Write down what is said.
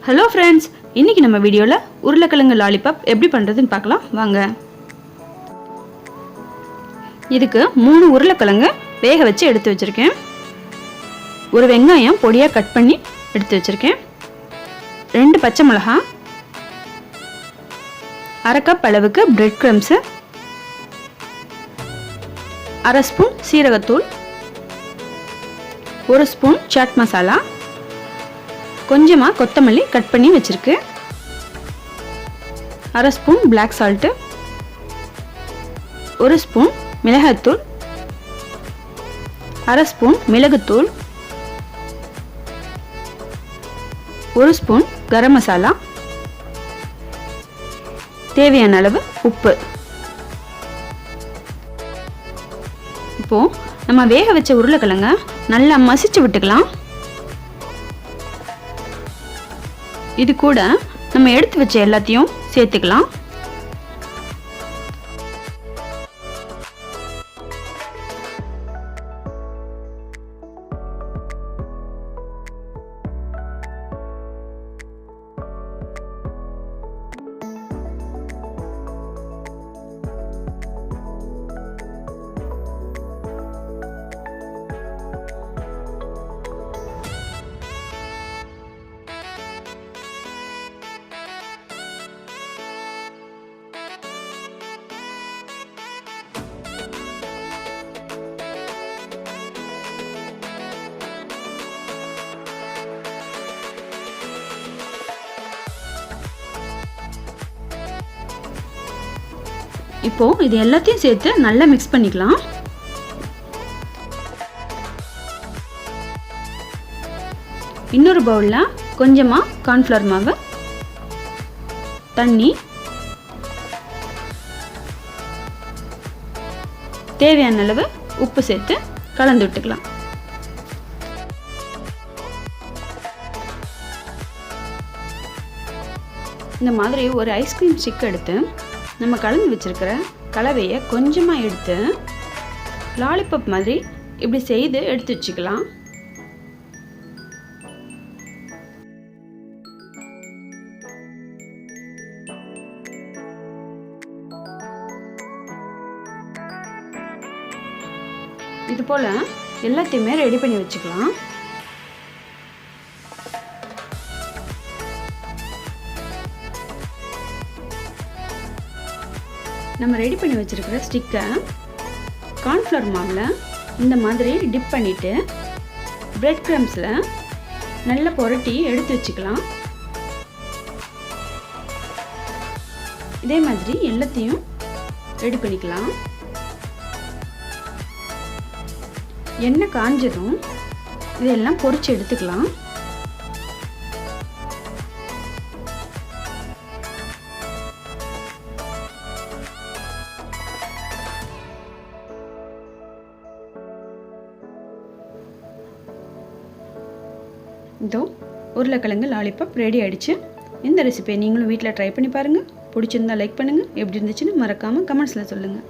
Hello friends, இன்றைக்கி நம்ம வீடியோவில் உருளைக்கிழங்கு லாலிபாப் எப்படி பண்ணுறதுன்னு பார்க்கலாம் வாங்க. இதுக்கு 3 உருளைக்கிழங்கு வேக வச்சு எடுத்து வச்சுருக்கேன். ஒரு வெங்காயம் பொடியாக கட் பண்ணி எடுத்து வச்சுருக்கேன். 2 பச்சை மிளகாய், 1/2 கப் அளவுக்கு பிரெட் க்ரம்ஸு, 1/2 ஸ்பூன் சீரகத்தூள், 1 ஸ்பூன் சாட் மசாலா, கொஞ்சமாக கொத்தமல்லி கட் பண்ணி வச்சுருக்கு, 1/2 ஸ்பூன் பிளாக் சால்ட்டு, 1 ஸ்பூன் மிளகாய்த்தூள், 1/2 ஸ்பூன் மிளகுத்தூள், 1 ஸ்பூன் கரம் மசாலா, தேவையான அளவு உப்பு. இப்போது நம்ம வேக வச்ச உருளைக்கிழங்க நல்லா மசிச்சு விட்டுக்கலாம். இது கூட நம்ம எடுத்து வச்ச எல்லாத்தையும் சேர்த்துக்கலாம். இப்போ இது எல்லாத்தையும் சேர்த்து நல்லா மிக்ஸ் பண்ணிக்கலாம். இன்னொரு பவுலில் கொஞ்சமாக கார்ன்ஃப்ளவர் மாவு, தண்ணி, தேவையான அளவு உப்பு சேர்த்து கலந்து விட்டுக்கலாம். இந்த மாதிரி ஒரு ஐஸ்கிரீம் ஸ்டிக் எடுத்து நம்ம கலந்து வச்சுருக்கிற கலவையை கொஞ்சமாக எடுத்து லாலிபாப் மாதிரி இப்படி செய்து எடுத்து வச்சுக்கலாம். இது போல் எல்லாத்தையுமே ரெடி பண்ணி வச்சுக்கலாம். நம்ம ரெடி பண்ணி வச்சுருக்கிற ஸ்டிக்கை கார்ன்ஃப்ளவர் மாவில் இந்த மாதிரி டிப் பண்ணிவிட்டு பிரெட் க்ரம்ஸில் நல்லா புரட்டி எடுத்து வச்சுக்கலாம். இதே மாதிரி எல்லாத்தையும் ரெடி பண்ணிக்கலாம். எண்ணெய் காஞ்சதும் இதெல்லாம் பொரிச்சு எடுத்துக்கலாம். இதோ உருளைக்கிழங்கு லாலிபாப் ரெடி ஆகிடுச்சு. இந்த ரெசிபியை நீங்களும் வீட்டில் ட்ரை பண்ணி பாருங்கள். பிடிச்சிருந்தா லைக் பண்ணுங்கள். எப்படி இருந்துச்சுன்னு மறக்காமல் கமெண்ட்ஸில் சொல்லுங்கள்.